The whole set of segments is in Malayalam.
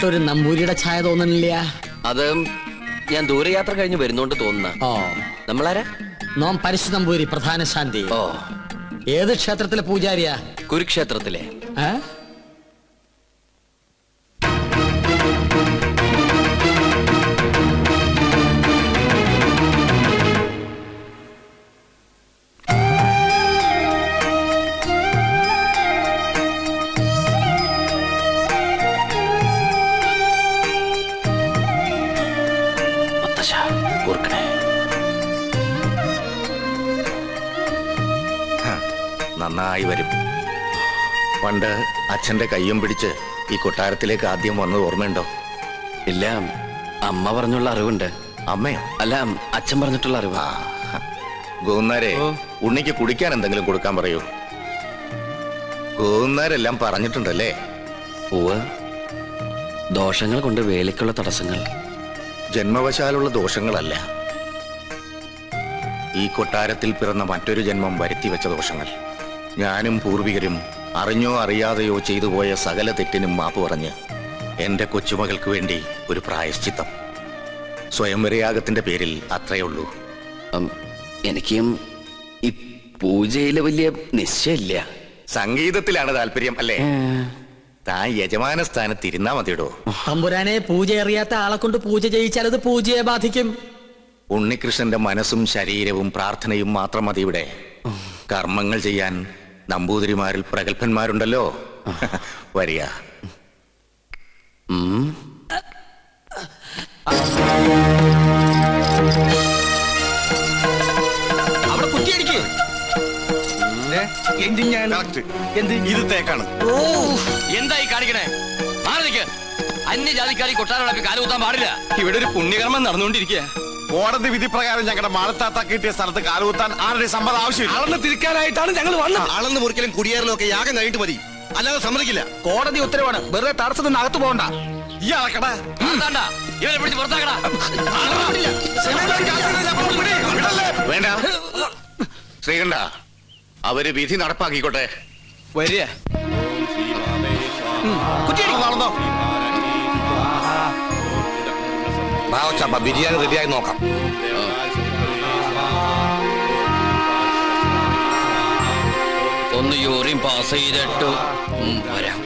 ഒരു നമ്പൂരിയുടെ ഛായ തോന്നുന്നില്ല. അത് ഞാൻ ദൂരയാത്ര കഴിഞ്ഞ് വരുന്നോണ്ട് തോന്നുന്ന. ഓ, നമ്മളാരാ? നോം പരിശു നമ്പൂരി, പ്രധാന ശാന്തി. ഓ, ഏത് ക്ഷേത്രത്തിലെ പൂജാരിയാ? കുരുക്ഷേത്രത്തിലെ. നന്നായി വരും. പണ്ട് അച്ഛന്റെ കയ്യും പിടിച്ച് ഈ കൊട്ടാരത്തിലേക്ക് ആദ്യം വന്നത് ഓർമ്മയുണ്ടോ? ഇല്ല, അമ്മ പറഞ്ഞുള്ള അറിവുണ്ട്. അമ്മയോ? അല്ല, അച്ഛൻ പറഞ്ഞിട്ടുള്ള അറിവ്. ഗോന്നാരെ, ഉണ്ണിക്ക് കുടിക്കാൻ എന്തെങ്കിലും കൊടുക്കാൻ പറയൂ. ഗോന്നാരെല്ലാം പറഞ്ഞിട്ടുണ്ടല്ലേ? ഉവ്വ്. ദോഷങ്ങൾ കൊണ്ട് വേലയ്ക്കുള്ള തടസ്സങ്ങൾ. ജന്മവശാലുള്ള ദോഷങ്ങളല്ല, ഈ കൊട്ടാരത്തിൽ പിറന്ന മറ്റൊരു ജന്മം വരുത്തിവെച്ച ദോഷങ്ങൾ. ഞാനും പൂർവികരും അറിഞ്ഞോ അറിയാതെയോ ചെയ്തു പോയ സകല തെറ്റിനും മാപ്പ് പറഞ്ഞ് എന്റെ കൊച്ചുമകൾക്ക് വേണ്ടി ഒരു പ്രായശ്ചിത്തം. സ്വയംവരയാഗത്തിന്റെ പേരിൽ അത്രയേ ഉള്ളൂ. എനിക്കും ഈ പൂജയില് വലിയ നിശ്ചയില്ല. സംഗീതത്തിലാണ് താല്പര്യം അല്ലേ? താൻ യജമാന സ്ഥാനത്ത് ഇരുന്നാ മതിയിടോ. തമ്പുരാനെ, പൂജ അറിയാത്ത ആളെ കൊണ്ട് പൂജ ചെയ്യിച്ചാൽ അത് പൂജയെ ബാധിക്കും. ഉണ്ണികൃഷ്ണന്റെ മനസ്സും ശരീരവും പ്രാർത്ഥനയും മാത്രം മതി ഇവിടെ. കർമ്മങ്ങൾ ചെയ്യാൻ നമ്പൂതിരിമാരിൽ പ്രഗത്ഭന്മാരുണ്ടല്ലോ. വരിക. അവിടെ കുറ്റിയടിക്ക്. ഇത് തേക്കാണ്. എന്തായി കാണിക്കണേ? അന്യജാതിക്കാരി കൊട്ടാരം കാലുകുത്താൻ പാടില്ല. ഇവിടെ ഒരു പുണ്യകർമ്മം നടന്നുകൊണ്ടിരിക്കുക. കോടതി വിധി പ്രകാരം ഞങ്ങളുടെ മാളത്താത്ത കിട്ടിയ സ്ഥലത്ത് കാലുകുത്താൻ ആരുടെ സമ്മതം ആവശ്യമില്ല. അളന്ന് തിരിക്കാനായിട്ടാണ് ഞങ്ങൾ വന്നത്. അളന്ന് മുറിക്കലും കുടിയേറലും ഒക്കെ യാഗം കഴിഞ്ഞിട്ട് മതി, അല്ലാതെ സമ്മതിക്കില്ല. കോടതി ഉത്തരവാണ്. വെറുതെ തടസ്സത്തിൽ നിന്ന് അകത്ത് പോകണ്ട. ഈ അളക്കടാ, ഇവരെ പിടിച്ച് പുറത്താക്കടാ. വേണ്ട ശ്രീകണ്ഠ, അവര് വിധി നടപ്പാക്കിക്കോട്ടെ. വരിക. നടന്നോ? ബിരിയാണി റെഡിയായി നോക്കാം. ഒന്ന് യൂറിൻ പാസ് ചെയ്തിട്ട് വരാം.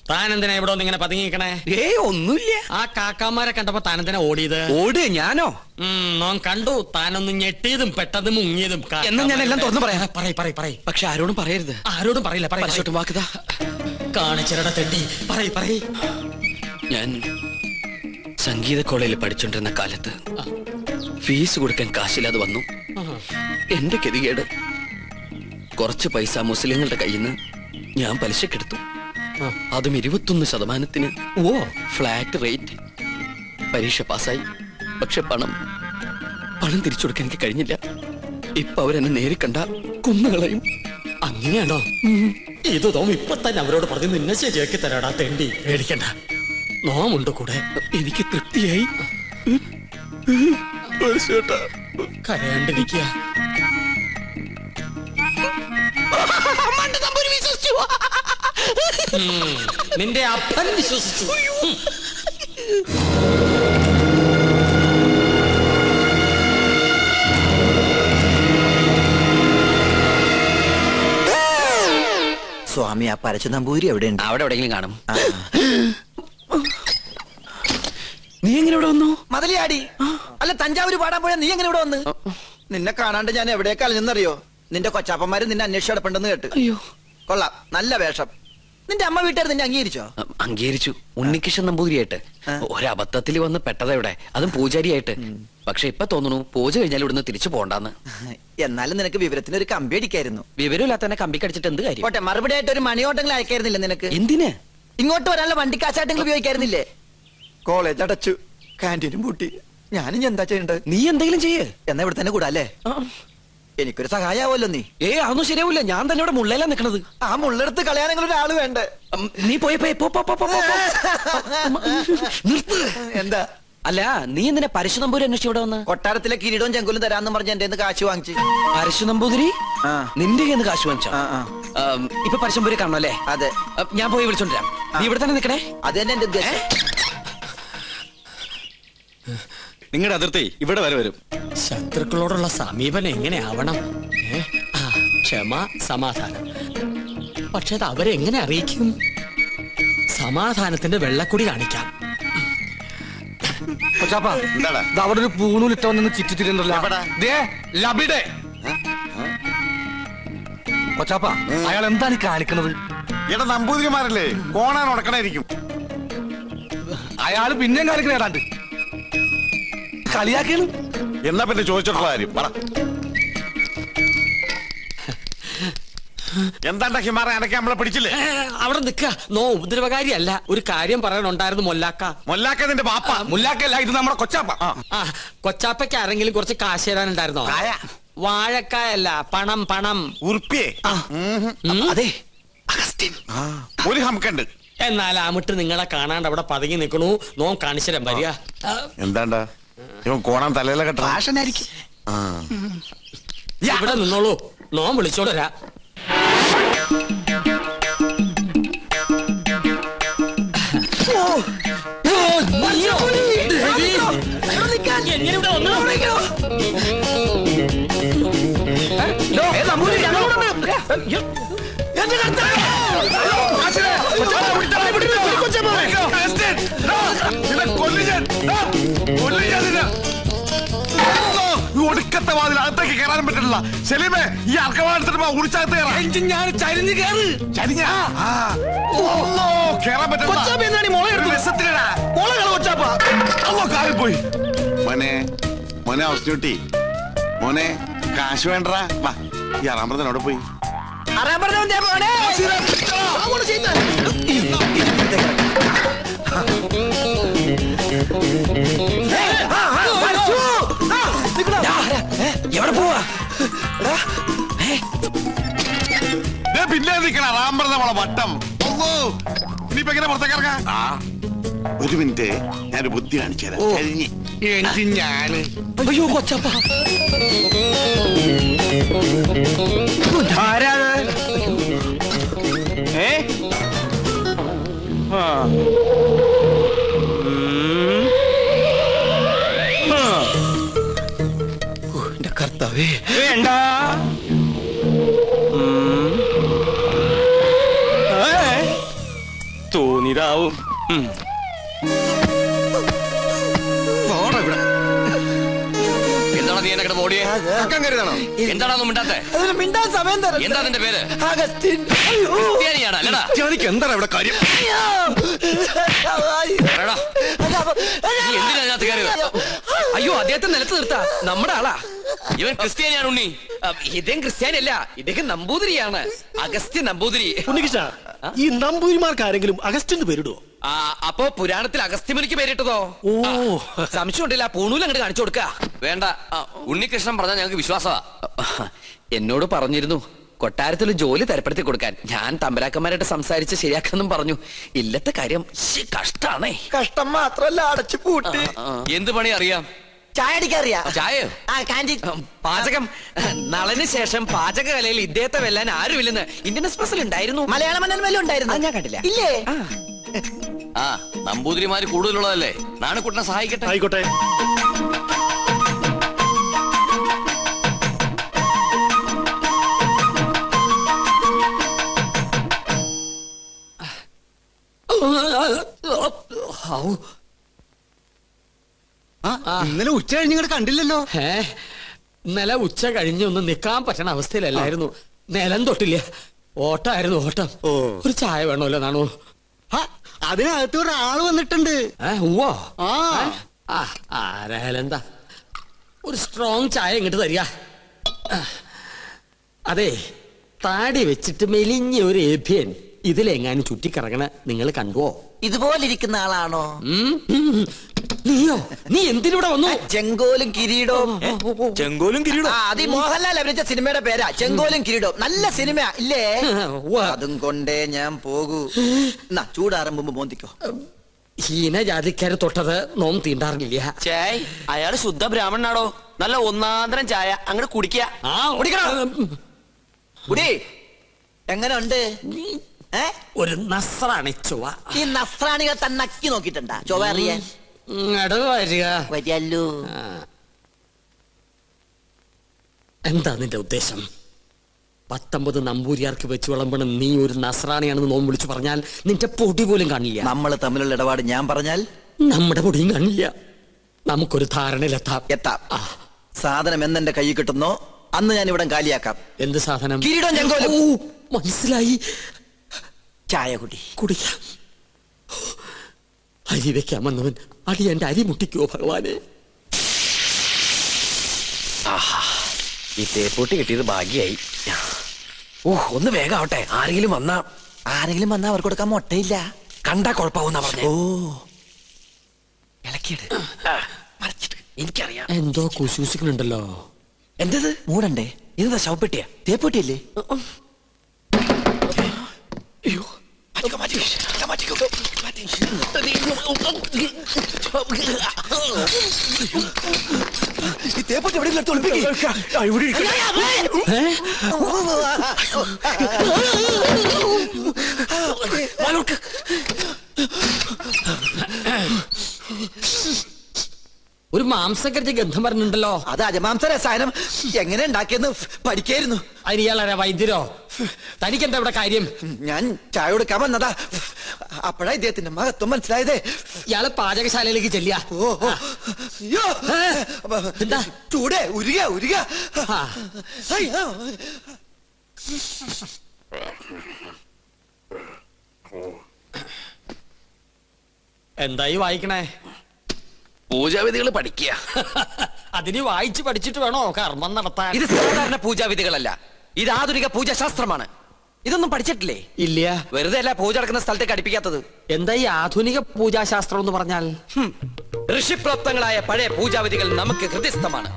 താനെന്തിനാ ഇവിടെ ഒന്ന് ഇങ്ങനെ പതുങ്ങിക്കണേ? ഒന്നുമില്ല. ആ കാക്കാമാരെ കണ്ടപ്പോ താനെന്തിനാ ഓടിയത്? ഓട് ഞാനോ? നോൻ കണ്ടു. താനൊന്ന് ഞെട്ടിയതും പെട്ടതും മുങ്ങിയതും. എന്നാ ഞാൻ എല്ലാം തുറന്നു പറയാം. പറയ്. പക്ഷെ ആരോടും പറയരുത്. ആരോടും പറയില്ല. പരിശോട്ടും വാക്കുതാ കാണിച്ചിരട തെണ്ടി. പറയ്. ഞാൻ സംഗീത കോളേജിൽ പഠിച്ചോണ്ടിരുന്ന കാലത്ത് ഫീസ് കൊടുക്കാൻ കാശില്ലാതെ വന്നു. എന്റെ ഗതികേട്. കുറച്ച് പൈസ മുസ്ലിങ്ങളുടെ കയ്യിൽ നിന്ന് ഞാൻ പലിശക്കെടുത്തു. അതും 21%. Flat rate. പരീക്ഷ പാസ്സായി. പക്ഷെ പണം തിരിച്ചു കൊടുക്കാൻ എനിക്ക് കഴിഞ്ഞില്ല. ഇപ്പൊ അവരെന്നെ നേരിൽ കണ്ട കൊന്നുകളയും. അങ്ങനെയാണോ? ഇത് തോം ഇപ്പൊ തന്നെ അവരോട് പറഞ്ഞ് നിന്നെ ശരിയാക്കി തരാടാ തെണ്ടി. പേടിക്കണ്ട, നോമുണ്ട് കൂടെ. എനിക്ക് തൃപ്തിയായി. കരയാണ്ടിരിക്കുക. നിന്റെ അപ്പൻ വിശ്വസിച്ചു. സ്വാമി, ആ പരച്ചു നമ്പൂരി എവിടെയുണ്ട്? അവിടെ എവിടെയെങ്കിലും കാണും. നീ എങ്ങനെ ഇവിടെ വന്നു? മതിലിയാടി. അല്ല, തഞ്ചാവൂര് പാടാൻ പോയാ നീ എങ്ങനെ ഇവിടെ വന്ന്? നിന്നെ കാണാണ്ട് ഞാൻ എവിടേക്കാൾ നിന്നറിയോ? നിന്റെ കൊച്ചാപ്പന്മാര് നിന്നെ അന്വേഷിച്ച് കിടപ്പുണ്ടെന്ന് കേട്ട്. അയ്യോ, കൊള്ളാം, നല്ല വേഷം. നിന്റെ അമ്മ വീട്ടുകാർ നിന്നെ അംഗീകരിച്ചോ? അംഗീകരിച്ചു. ഉണ്ണികൃഷ്ണൻ നമ്പൂതിരിയായിട്ട് ഒരബദ്ധത്തിൽ വന്ന് പെട്ടതെവിടെ, അതും പൂജാരിയായിട്ട്. പക്ഷെ ഇപ്പൊ തോന്നുന്നു പൂജ കഴിഞ്ഞാൽ ഇവിടുന്ന് തിരിച്ചു പോണ്ടാന്ന്. എന്നാലും നിനക്ക് വിവരത്തിന് ഒരു കമ്പി അടിക്കായിരുന്നു. വിവരമില്ലാത്ത തന്നെ കമ്പിക്കടിച്ചിട്ട് എന്ത് കാര്യം? പോട്ടെ, മറുപടി ആയിട്ട് ഒരു മണിയോട്ടെങ്കിലും അയക്കായിരുന്നില്ല നിനക്ക്? എന്തിന്? ഇങ്ങോട്ട് വരാനുള്ള വണ്ടിക്കാശായിട്ടെങ്കിലും ഉപയോഗിക്കായിരുന്നില്ലേ? കോളേജ് അടച്ചു, കാന്റീനും പൂട്ടി. ഞാനും എന്താ ചെയ്യണ്ടത്? നീ എന്തെങ്കിലും ചെയ്യേ. എന്നാ ഇവിടെ തന്നെ കൂടാല്ലേ? എനിക്കൊരു സഹായാവല്ലോ നീ. അതൊന്നും ശരിയാവില്ല. ഞാൻ തന്നെ ഇവിടെ മുള്ളേലാ നിക്കണത്. ആ മുള്ളെടുത്ത് കളയാനെങ്കിലും ഒരാള് വേണ്ടേ? നീ പോയി നിർത്ത്. എന്താ? അല്ല, നീ എന്തിനാ പരശു നമ്പൂരി അന്വേഷിച്ച് ഇവിടെ വന്ന്? കൊട്ടാരത്തിലെ കിരീടവും ചെങ്കുലും തരാന്ന് പറഞ്ഞ എന്റെ കാശ് വാങ്ങിച്ചു. പരശു നമ്പൂതിരി നിന്റെ കയ്യിൽ നിന്ന് കാശ് വാങ്ങിച്ചോ? ഇപ്പൊ പരശുനമ്പൂരി കാണണം അല്ലേ? അതെ. ഞാൻ പോയി വിളിച്ചോണ്ടിരാം. നീ ഇവിടെ തന്നെ നിക്കണേ. അത് തന്നെ എന്റെ ഉദ്ദേശം. നിങ്ങളുടെ അതിർത്തി ഇവിടെ വരെ വരും. ശത്രുക്കളോടുള്ള സമീപനം എങ്ങനെയാവണം? ക്ഷമ, സമാധാനം. പക്ഷെ അത് അവരെങ്ങനെ അറിയിക്കും? സമാധാനത്തിന്റെ വെള്ളക്കുടി കാണിക്കാം. എന്താടാ? അവിടെ ഒരു പൂണൂലിട്ടവന്ന് ചുറ്റിത്തിരുന്നല്ലോ. കൊച്ചാപ്പ, അയാൾ എന്താണ് ഈ കാണിക്കണത്? എടാ നമ്പൂതിരിമാരല്ലേ, കോണാൻ ഉടക്കണായിരിക്കും. അയാള് പിന്നെയും കാണിക്കണ ഏതാണ്ട് കളിയാക്കിയാണ്. എന്നാ പിന്നെ ചോദിച്ചിട്ടുള്ള കാര്യം പറ. എന്താണ്ടാ ഹിമാറ, അനക്കെ നമ്മളെ പിടിച്ചില്ലേ? അവിടെ നിക്ക. നോ ഉപദ്രവകാരിയല്ല. ഒരു കാര്യം പറയാനുണ്ടായിരുന്നു മൊല്ലാക്ക. മൊല്ലാക്ക നിന്റെ പാപ്പ. മുല്ലാക്കല്ല, ഇത് നമ്മുടെ കൊച്ചാപ്പ. കൊച്ചാപ്പയ്ക്ക് ആരെങ്കിലും കുറച്ച് കാശ് തരാനുണ്ടായിരുന്നോ? വാഴക്കായല്ല, പണം. പണം ഉറുപ്പിയേ? അതെ, ഒരു ഹംക്കുണ്ട്. എന്നാൽ ആമിട്ട് നിങ്ങളെ കാണാണ്ട് അവിടെ പതുങ്ങി നിൽക്കണു. നോം കാണിച്ചുതരാൻ വരിക. എന്താണ്ടാ ഇവൻ കോണാൻ തലയിലെ കെട്ട? ഇവിടെ നിന്നോളൂ, നോം വിളിച്ചോണ്ട് വരാ. എങ്ങനെ ഇവിടെ വന്നു? ഒടുക്കത്തെ വാതിൽ അകത്തേക്ക് കയറാൻ പറ്റില്ല. സെലീമേ, ഈ അർക്കവാടത്തിന് ഉടിച്ചകത്ത് കയറാൻ ചരിഞ്ഞ് കയറ്. കേറാൻ പോയി. മോനെ അവസ്ഥ മോനെ കാശ് വേണ്ടടാ. വാ, ഈ അറാമ്പറത്തിനോടെ പോയി. എവിടെ പോവാ? പിന്നെ നിൽക്കണ റാമ്പറ നമ്മളെ വട്ടം. ഇനിയിപ്പോ എങ്ങനെ പുറത്തേക്ക് ഇറങ്ങാം? ഒരു മിനിറ്റ്, ഞാനൊരു ബുദ്ധി കാണിച്ചു തരാം. ഞാന് അയ്യോ കൊച്ചപ്പ, എന്റെ കർത്താവേ, വേണ്ട. തോന്നിയതാവും. എന്താണ് നീ എന്നെ ഓടിയേ? എന്താണോ മിണ്ടാത്തെ? മിണ്ടാൻ സമയം തരാം. എന്താ നിന്റെ പേര്? അഗസ്റ്റിൻ. എന്താ ഇവിടെ കാര്യം? എന്തിനാ അതിനകത്ത് കയറിയത്? അയ്യോ, അദ്ദേഹത്തെ നിലത്ത് നിർത്താ. നമ്മുടെ ആളാ. ഇവൻ ക്രിസ്ത്യാനിയാണ് ഉണ്ണി. ഇദ്ദേഹം ക്രിസ്ത്യാനിയല്ല, ഇദ്ദേഹം നമ്പൂതിരിയാണ്. അഗസ്ത്യ നമ്പൂതിരി. ഉണ്ണികൃഷ്ണ, ഈ നമ്പൂതിരിമാർക്ക് ആരെങ്കിലും അഗസ്റ്റിന് പേരിടുവോ? അപ്പോ പുരാണത്തിൽ അഗസ്ത്യമുനിക്ക് പേരിട്ടതോ? ഓ, സംശയം ഉണ്ടല്ല. പൂണൂൽ അങ്ങോട്ട് കാണിച്ചു കൊടുക്ക. വേണ്ട, ഉണ്ണികൃഷ്ണൻ പറഞ്ഞാൽ ഞങ്ങൾക്ക് വിശ്വാസമാ. എന്നോട് പറഞ്ഞിരുന്നു കൊട്ടാരത്തിൽ ജോലി തരപ്പെടുത്തി കൊടുക്കാൻ. ഞാൻ തമ്പരാക്കന്മാരായിട്ട് സംസാരിച്ച് ശരിയാക്കാന്നും പറഞ്ഞു. ഇല്ലത്തെ കാര്യം കഷ്ടാണേ. കഷ്ടം മാത്രല്ല, അടച്ചു പൂട്ടി. എന്ത് പണി അറിയാം? ചായ അടിക്കറിയാ? ചായയോ? കാന്റീൻ പാചകം. നളന് ശേഷം പാചകകലയിൽ ഇദ്ദേഹത്തെ വെല്ലാൻ ആരുമില്ലെന്ന് ഇന്ത്യൻ എക്സ്പ്രസിൽ ഉണ്ടായിരുന്നു. മലയാള മനോരമയിലും ഉണ്ടായിരുന്നു. ഞാൻ കണ്ടില്ല. ഇല്ലേ? നമ്പൂതിരിമാര് കൂടുതലുള്ളതല്ലേ. നാണക്കുട്ടനെ സഹായിക്കട്ടെ. ആയിക്കോട്ടെ. ഇന്നലെ ഉച്ച കഴിഞ്ഞ് ഇങ്ങോട്ട് കണ്ടില്ലല്ലോ. ഇന്നലെ ഉച്ച കഴിഞ്ഞ് ഒന്ന് നിക്കാൻ പറ്റണ അവസ്ഥയിലല്ലായിരുന്നു. നിലം തൊട്ടില്ല. ഓട്ടായിരുന്നു ഓട്ടം. ഒരു ചായ വേണമല്ലോ നാണു. അതിനകത്ത് ഒരാള് വന്നിട്ടുണ്ട്. ഉവ്വോ? ആ ആരായാലും എന്താ, ഒരു സ്ട്രോങ് ചായ ഇങ്ങോട്ട് തരിക. അതെ, താടി വെച്ചിട്ട് മെലിഞ്ഞ ഒരു ഏഭ്യൻ ഇതിലെങ്ങാനും ചുറ്റിക്കറങ്ങണ നിങ്ങൾ കണ്ടുവോ? ഇതുപോലിരിക്കുന്ന ആളാണോ? നീയോ? നീ എന്തിനൂടെ വന്നു? ചെങ്കോലും കിരീടവും. ചെങ്കോലും കിരീടവും അത് മോഹൻലാൽ അഭിനയിച്ച സിനിമയുടെ പേരാ, ചെങ്കോലും കിരീടവും. നല്ല സിനിമ ഇല്ലേ? അതും കൊണ്ടേ ഞാൻ പോകൂ. ചൂടാറുമ്പോ മോന്തിക്കോ. ഹീനജാതിക്കാര് തൊട്ടത് നോം തീണ്ടാറില്ല. ചേയ്, അയാള് ശുദ്ധ ബ്രാഹ്മണനാടോ. നല്ല ഒന്നാന്തരം ചായ അങ്ങോട്ട് കുടിക്കുക. എങ്ങനെ ഉണ്ട്? ഒരു നസ്രാണി ചൊവ്വ. ഈ നസ്രാണികൾ തന്നെ നക്കി നോക്കിട്ടുണ്ടാ ചൊവ്വ അറിയാൻ? വരികല്ലോ. എന്താ നിന്റെ ഉദ്ദേശം? 19 നമ്പൂരിയാർക്ക് വെച്ച് വിളമ്പണ നീ ഒരു നസ്രാണിയാണെന്ന് നോം വിളിച്ചു പറഞ്ഞാൽ നിന്റെ പൊടി പോലും കാണില്ല. നമ്മൾ തമ്മിലുള്ള ഇടപാട് ഞാൻ പറഞ്ഞാൽ നമ്മുടെ പൊടിയും കാണില്ല. നമുക്കൊരു ധാരണയിലെത്താം. സാധനം എന്നെന്റെ കൈ കിട്ടുന്നോ അന്ന് ഞാൻ ഇവിടെ കാലിയാക്കാം. എന്ത് സാധനം? കിരീടം ചെങ്കോലും. മനസ്സിലായി. ചായ കുടിക്കാം. അരി വെക്കാമെന്നവൻ അടി എന്റെ അരി മുട്ടിക്കോ ഭഗവാനെ. ഈ തേപ്പൂട്ടി കിട്ടിയത് ഭാഗ്യായി. ഒന്ന് വേഗം ആവട്ടെ. ആരെങ്കിലും വന്നാ അവർക്ക് കൊടുക്കാൻ മുട്ടയില്ല. കണ്ടാ കുഴപ്പമാവുന്ന പറഞ്ഞ. എനിക്കറിയാം എന്തോ കുശൂസിക്കുന്നുണ്ടല്ലോ. എന്തത്? മൂടണ്ടേ? ഇതെന്താ ശവപ്പെട്ടിയാ? തേപ്പൂട്ടിയല്ലേ? ഈ തേപ്പൂട്ടി ഒരു മാംസക്കരച്ച് ഗന്ധം പറഞ്ഞിട്ടുണ്ടല്ലോ. അത് അജമാംസ രസായനം എങ്ങനെ ഉണ്ടാക്കിയെന്ന് പഠിക്കായിരുന്നു. അതിന് ഇയാളാരാ? വൈദ്യരോ? തനിക്കെന്താ ഇവിടെ കാര്യം? ഞാൻ ചായ കൊടുക്കാൻ വന്നതാ. അപ്പോഴാ ഇദ്ദേഹത്തിന്റെ മഹത്വം മനസ്സിലായതേ. ഇയാള് പാചകശാലയിലേക്ക് ചെല്ലിയ. എന്താ ചൂടേ? ഉരുക. എന്തായി വായിക്കണേ? പൂജാവിധികൾ പഠിക്കുക. അതിന് വായിച്ച് പഠിച്ചിട്ട് വേണോ കർമ്മം നടത്താൻ? ഇത് സാധാരണ പൂജാവിധികളല്ല, ഇത് ആധുനിക പൂജാശാസ്ത്രമാണ്. ഇതൊന്നും പഠിച്ചിട്ടില്ലേ? ഇല്ല. വെറുതെ അല്ല പൂജ നടക്കുന്ന സ്ഥലത്തേക്ക് അടുപ്പിക്കാത്തത്. എന്താ ഈ ആധുനിക പൂജാശാസ്ത്രം എന്ന് പറഞ്ഞാൽ? ഋഷിപ്രോക്തങ്ങളായ പഴയ പൂജാവിധികൾ നമുക്ക് ഹൃദയസ്ഥമാണ്.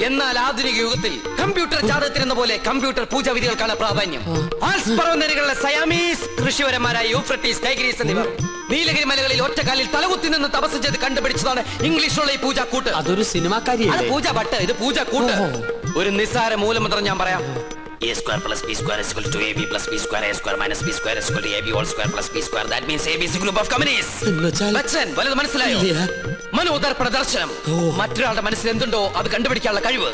എന്നാൽ ആധുനിക യുഗത്തിൽ കമ്പ്യൂട്ടർ ജാതകത്തിനെന്ന പോലെ കമ്പ്യൂട്ടർ പൂജാവിധികൾക്കാണ് പ്രാധാന്യം. ആൽസ് പർവ്വതനിരകളിലെ സയാമീസ് ഋഷിവരന്മാരായ യൂഫ്രട്ടീസ്, ടൈഗ്രീസ് എന്നിവർ നീലഗിരി മലകളിൽ ഒറ്റക്കാലിൽ തലകുത്തി നിന്ന് തപസ് ചെയ്ത് കണ്ടുപിടിച്ചതാണ് ഇംഗ്ലീഷുള്ള ഈ പൂജാക്കൂട്ട്. അതൊരു സിനിമാക്കാരിയാണ്. പൂജ ഭട്ട്, ഇത് പൂജാക്കൂട്ട്. ഒരു നിസ്സാര മൂലമന്ത്രം ഞാൻ പറയാം. A square plus b square is equal to ab plus b square, a square minus b square is equal to ab whole square plus b square. That means ab is a group of companies. Bachchan, വലുത് മനസ്സിലായോ? മനോദർപ്പണ ദർശനം. മറ്റൊരാളുടെ മനസ്സിൽ എന്തുണ്ടോ അത് കണ്ടുപിടിക്കാനുള്ള കഴിവ്.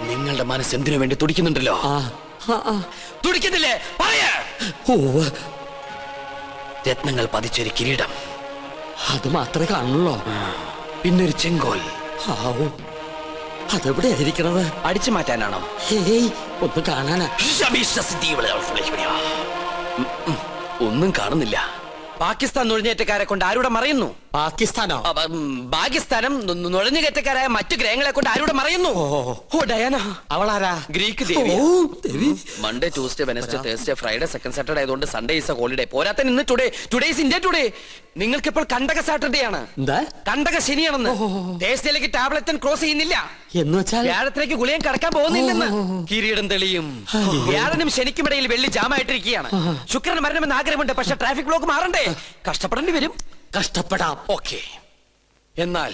നിങ്ങളുടെ മനസ്സ് എന്തിനു വേണ്ടി തുടിക്കുന്നുണ്ടല്ലോ? തുടിക്കുന്നില്ലേ? പറയാ. രത്നങ്ങൾ പതിച്ചൊരു കിരീടം, അത് മാത്രമേ കാണുള്ളൂ. പിന്നൊരു ചെങ്കോൽ. അതെവിടെ ആയിരിക്കണത്? അടിച്ചു മാറ്റാനാണോ? ഒന്ന് കാണാനാ. ഒന്നും കാണുന്നില്ല. പാകിസ്ഥാൻ നുഴഞ്ഞേറ്റക്കാരെ കൊണ്ട് ആരുടെ മറയുന്നു? പാകിസ്ഥാനോ? പാകിസ്ഥാനം നുഴഞ്ഞുകയറ്റക്കാരായ മറ്റു ഗ്രഹങ്ങളെ കൊണ്ട് ആരുടെ മറയുന്നു? ഓ ഡയാന. അവളാരാ? ഗ്രീക്ക് ദേവി. Monday, Tuesday, Wednesday, Thursday, Friday, second Saturday ആയതുകൊണ്ട് സൺഡേ ഈസ് എ ഹോളിഡേ. പോരാത്ത ഇന്ന് ടുഡേ ഈസ് ഇന്ത്യ ടുഡേ. നിങ്ങൾക്ക് ഇപ്പോൾ കണ്ടക സാറ്റർഡേ ആണ്. കണ്ടക ശനിയാണെന്ന്. തേഴ്സ്ഡേയിലേക്ക് ടാബ്ലറ്റ് ക്രോസ് ചെയ്യുന്നില്ല എന്ന് വെച്ചാൽ വ്യാഴത്തിലേക്ക് ഗുളിയം കടക്കാൻ പോകുന്നില്ലെന്ന്. കിരീടം തെളിയും. വ്യാഴനും ശനിക്കുമിടയിൽ വെള്ളി ജാമായിട്ടിരിക്കുകയാണ്. ശുക്രന് മരണമെന്ന് ആഗ്രഹമുണ്ട്, പക്ഷെ ട്രാഫിക് ബ്ലോക്ക് മാറണ്ടേ? കഷ്ടപ്പെടേണ്ടി വരും. കഷ്ടപ്പെടാം. ഓക്കെ. എന്നാൽ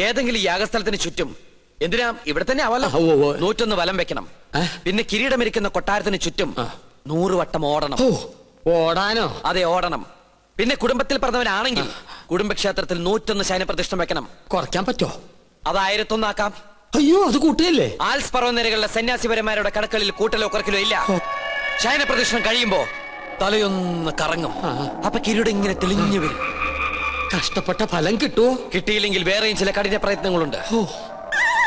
ഏതെങ്കിലും യാഗസ്ഥലത്തിന് ചുറ്റും, എന്തിനാ ഇവിടെ തന്നെ ആവല്ലോ, 101 വലം വെക്കണം. പിന്നെ കിരീടമിരിക്കുന്ന കൊട്ടാരത്തിന് ചുറ്റും 100 വട്ടം ഓടണം. ഓടാനോ? അതെ, ഓടണം. പിന്നെ കുടുംബത്തിൽ പറഞ്ഞവനാണെങ്കിൽ കുടുംബക്ഷേത്രത്തിൽ 101 ശയനപ്രതിഷ്ഠ വെക്കണം. കുറയ്ക്കാൻ പറ്റോ? അത് 1001 ആക്കാം. അയ്യോ, അത് കൂട്ടിയല്ലേ? ആൽസ് പർവ്വതനിരകളിലെ സന്യാസിപരന്മാരുടെ കടക്കളിൽ കൂട്ടലോ കുറക്കലോ ഇല്ല. ശയനപ്രതിഷ്ഠം കഴിയുമ്പോ തലയൊന്ന് കറങ്ങും. അപ്പൊ കിരീടം ഇങ്ങനെ തെളിഞ്ഞു വരും. കഷ്ടപ്പെട്ട ഫലം കിട്ടുമോ? കിട്ടിയില്ലെങ്കിൽ വേറെയും ചില കഠിന പ്രയത്നങ്ങളുണ്ട്.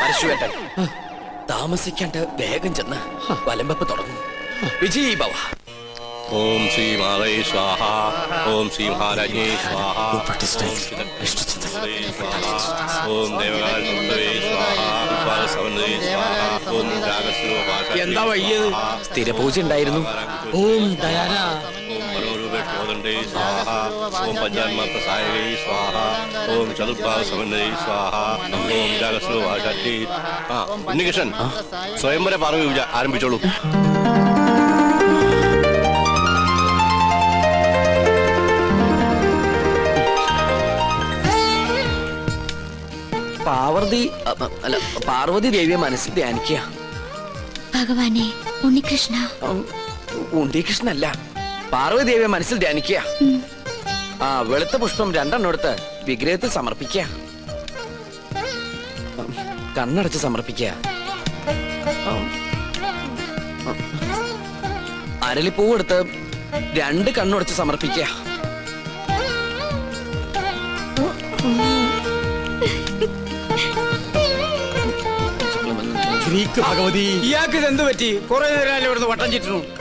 പരശുവേട്ടൻ താമസിക്കാണ്ട് വേഗം ചെന്ന് വലമ്പപ്പ് തുടങ്ങും. വിജയ് ഭവ. ഓം ശ്രീ മാതേ സ്വാഹ. ഓം ശ്രീ മഹാരാജ്ഞേ സ്വാഹ. ഓം ദേവകാലേ സ്വാഹ. ഓം എന്താ വയ്യത്? സ്ഥിരപൂജ ഉണ്ടായിരുന്നു. ഓം ദയാന. ഓം മനോരൂപേ സ്വാഹ. ഓം പഞ്ചാന്മാത്രസായകൈ സ്വാഹ. ഓം ചതുർഭാഗ സമന്വയൈ സ്വാഹ. ഓം രാഗസ്ലോ ഭാഷാറ്റി. ഉണ്ണികൃഷ്ണൻ സ്വയംവര പാർവ്വ പൂജ ആരംഭിച്ചോളൂ. പാർവതി ദേവിയെ മനസ്സിൽ ധ്യാനിക്കുക. ഭഗവാനെ, ഉണ്ണികൃഷ്ണ. ഉണ്ണികൃഷ്ണല്ല, പാർവതി ദേവിയെ മനസ്സിൽ ധ്യാനിക്കുക. വെളുത്ത പുഷ്പം 2 എടുത്ത് വിഗ്രഹത്തിൽ സമർപ്പിക്കുക. കണ്ണടച്ച് സമർപ്പിക്കുക. അരളിപ്പൂവെടുത്ത് 2 കണ്ണുടച്ച് സമർപ്പിക്കുക. ഭഗവതി, ഇയാൾക്ക് ഇത് എന്ത് പറ്റി? കുറെ നേരം ഇവിടുന്ന് വട്ടം ചുറ്റുന്നു.